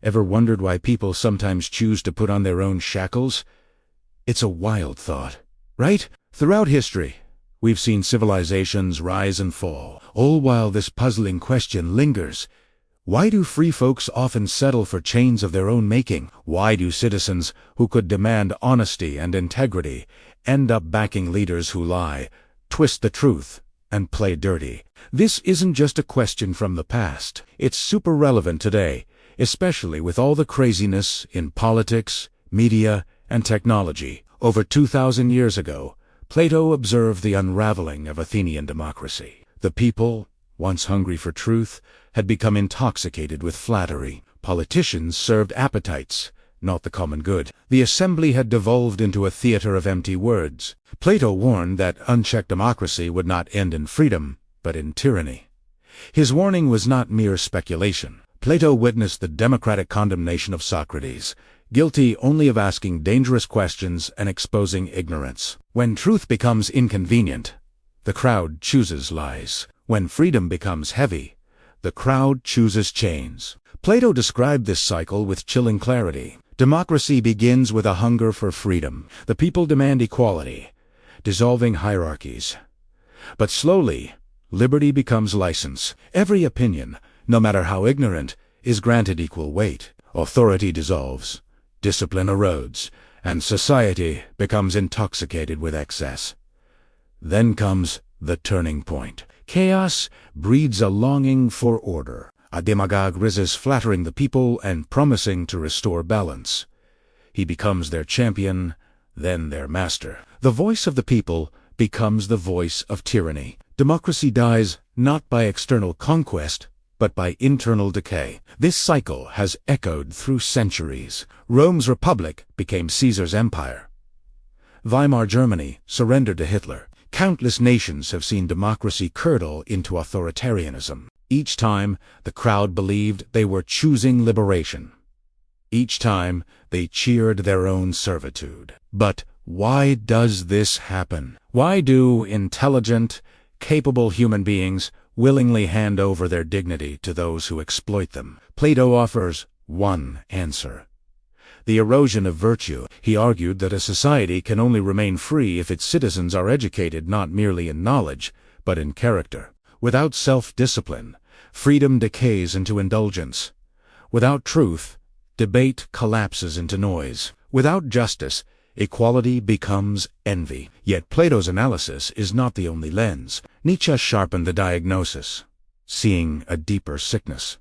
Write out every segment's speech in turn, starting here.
Ever wondered why people sometimes choose to put on their own shackles? It's a wild thought, right? Throughout history, we've seen civilizations rise and fall, all while this puzzling question lingers. Why do free folks often settle for chains of their own making? Why do citizens who could demand honesty and integrity end up backing leaders who lie, twist the truth, and play dirty? This isn't just a question from the past. It's super relevant today, especially with all the craziness in politics, media, and technology. Over 2,000 years ago, Plato observed the unraveling of Athenian democracy. The people, once hungry for truth, had become intoxicated with flattery. Politicians served appetites, not the common good. The assembly had devolved into a theater of empty words. Plato warned that unchecked democracy would not end in freedom, but in tyranny. His warning was not mere speculation. Plato witnessed the democratic condemnation of Socrates, guilty only of asking dangerous questions and exposing ignorance. When truth becomes inconvenient, the crowd chooses lies. When freedom becomes heavy, the crowd chooses chains. Plato described this cycle with chilling clarity. Democracy begins with a hunger for freedom. The people demand equality, dissolving hierarchies. But slowly, liberty becomes license. Every opinion, no matter how ignorant, is granted equal weight. Authority dissolves, discipline erodes, and society becomes intoxicated with excess. Then comes the turning point. Chaos breeds a longing for order. A demagogue rises flattering the people and promising to restore balance. He becomes their champion, then their master. The voice of the people becomes the voice of tyranny. Democracy dies not by external conquest, but by internal decay. This cycle has echoed through centuries. Rome's republic became Caesar's empire. Weimar Germany surrendered to Hitler. Countless nations have seen democracy curdle into authoritarianism. Each time, the crowd believed they were choosing liberation. Each time, they cheered their own servitude. But why does this happen? Why do intelligent, capable human beings willingly hand over their dignity to those who exploit them? Plato offers one answer: the erosion of virtue. He argued that a society can only remain free if its citizens are educated not merely in knowledge, but in character. Without self-discipline, freedom decays into indulgence. Without truth, debate collapses into noise. Without justice, equality becomes envy. Yet Plato's analysis is not the only lens. Nietzsche sharpened the diagnosis, seeing a deeper sickness: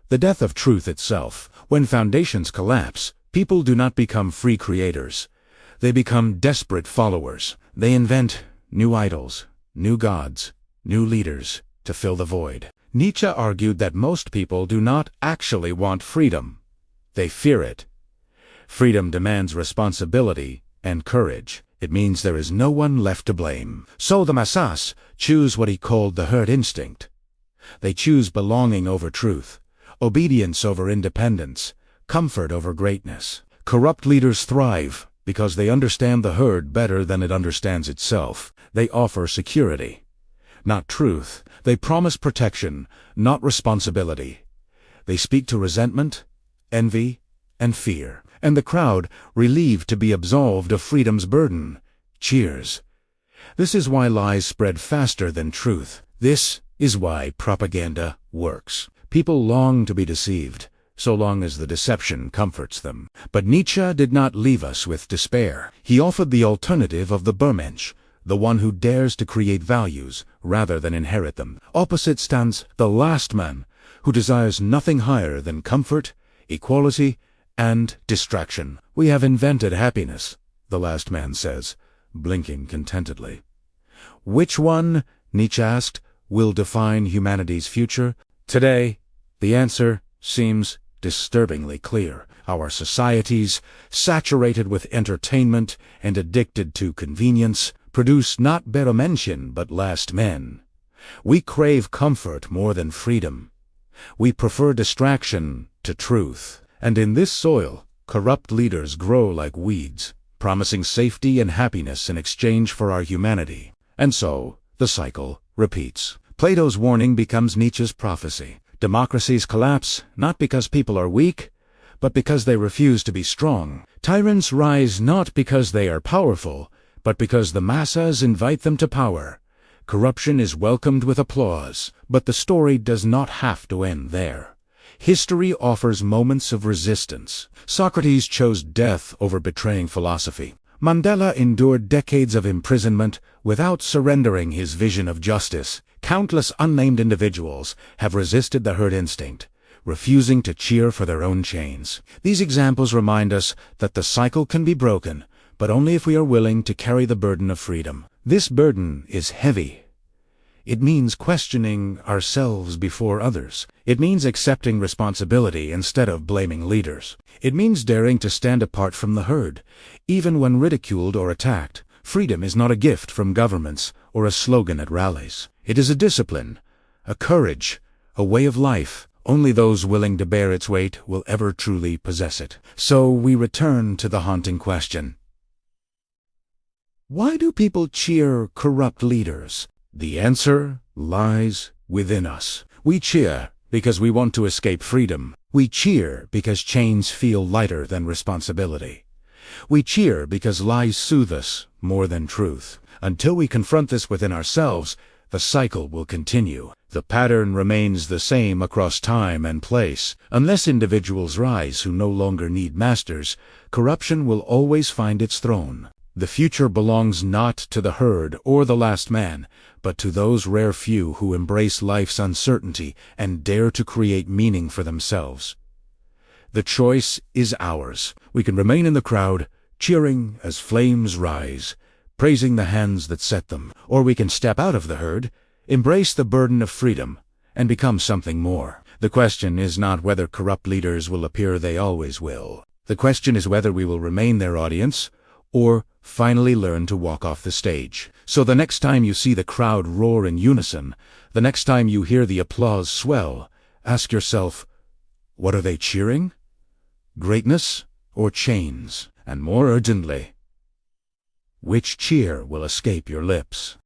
the death of truth itself. When foundations collapse, people do not become free creators. They become desperate followers. They invent new idols, new gods, new leaders to fill the void. Nietzsche argued that most people do not actually want freedom. They fear it. Freedom demands responsibility and courage. It means there is no one left to blame. So the masses choose what he called the herd instinct. They choose belonging over truth, obedience over independence, comfort over greatness. Corrupt leaders thrive because they understand the herd better than it understands itself. They offer security, not truth. They promise protection, not responsibility. They speak to resentment, envy, and fear. And the crowd, relieved to be absolved of freedom's burden, cheers. This is why lies spread faster than truth. This is why propaganda works. People long to be deceived, so long as the deception comforts them. But Nietzsche did not leave us with despair. He offered the alternative of the Bermensch, the one who dares to create values rather than inherit them. Opposite stands the last man, who desires nothing higher than comfort, equality, and distraction. We have invented happiness, the last man says, blinking contentedly. Which one, Nietzsche asked, will define humanity's future? Today, the answer seems disturbingly clear. Our societies, saturated with entertainment and addicted to convenience, produce not better Menschen but last men. We crave comfort more than freedom. We prefer distraction to truth. And in this soil, corrupt leaders grow like weeds, promising safety and happiness in exchange for our humanity. And so, the cycle repeats. Plato's warning becomes Nietzsche's prophecy. Democracies collapse not because people are weak, but because they refuse to be strong. Tyrants rise not because they are powerful, but because the masses invite them to power. Corruption is welcomed with applause, but the story does not have to end there. History offers moments of resistance. Socrates chose death over betraying philosophy. Mandela endured decades of imprisonment without surrendering his vision of justice. Countless unnamed individuals have resisted the herd instinct, refusing to cheer for their own chains. These examples remind us that the cycle can be broken, but only if we are willing to carry the burden of freedom. This burden is heavy. It means questioning ourselves before others. It means accepting responsibility instead of blaming leaders. It means daring to stand apart from the herd, even when ridiculed or attacked. Freedom is not a gift from governments or a slogan at rallies. It is a discipline, a courage, a way of life. Only those willing to bear its weight will ever truly possess it. So we return to the haunting question. Why do people cheer corrupt leaders? The answer lies within us. We cheer because we want to escape freedom. We cheer because chains feel lighter than responsibility. We cheer because lies soothe us more than truth. Until we confront this within ourselves, the cycle will continue. The pattern remains the same across time and place. Unless individuals rise who no longer need masters, corruption will always find its throne. The future belongs not to the herd or the last man, but to those rare few who embrace life's uncertainty and dare to create meaning for themselves. The choice is ours. We can remain in the crowd, cheering as flames rise, praising the hands that set them, or we can step out of the herd, embrace the burden of freedom, and become something more. The question is not whether corrupt leaders will appear. They always will. The question is whether we will remain their audience, or finally learn to walk off the stage. So the next time you see the crowd roar in unison, the next time you hear the applause swell, ask yourself, what are they cheering? Greatness or chains? And more urgently, which cheer will escape your lips?